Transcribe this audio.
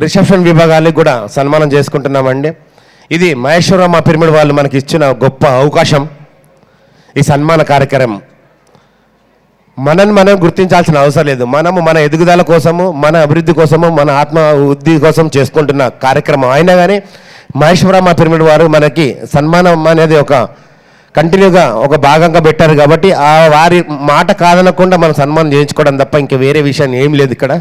Reception విభాగాలకు కూడా సన్మానం చేసుకుంటున్నామండి. ఇది మహేశ్వరమ్మ పిరమిడ్ వాళ్ళు మనకి ఇచ్చిన గొప్ప అవకాశం. ఈ సన్మాన కార్యక్రమం మనల్ని మనం గుర్తించాల్సిన అవసరం లేదు. మనము మన ఎదుగుదల కోసము, మన అభివృద్ధి కోసము, మన ఆత్మ వృద్ధి కోసం చేసుకుంటున్న కార్యక్రమం అయినా కానీ మహేశ్వరమ్మ పిరమిడ్ వారు మనకి సన్మానం అనేది ఒక కంటిన్యూగా ఒక భాగంగా పెట్టారు. కాబట్టి ఆ వారి మాట కాదనకుండా మనం సన్మానం చేయించుకోవడం తప్ప ఇంక వేరే విషయం ఏం లేదు ఇక్కడ.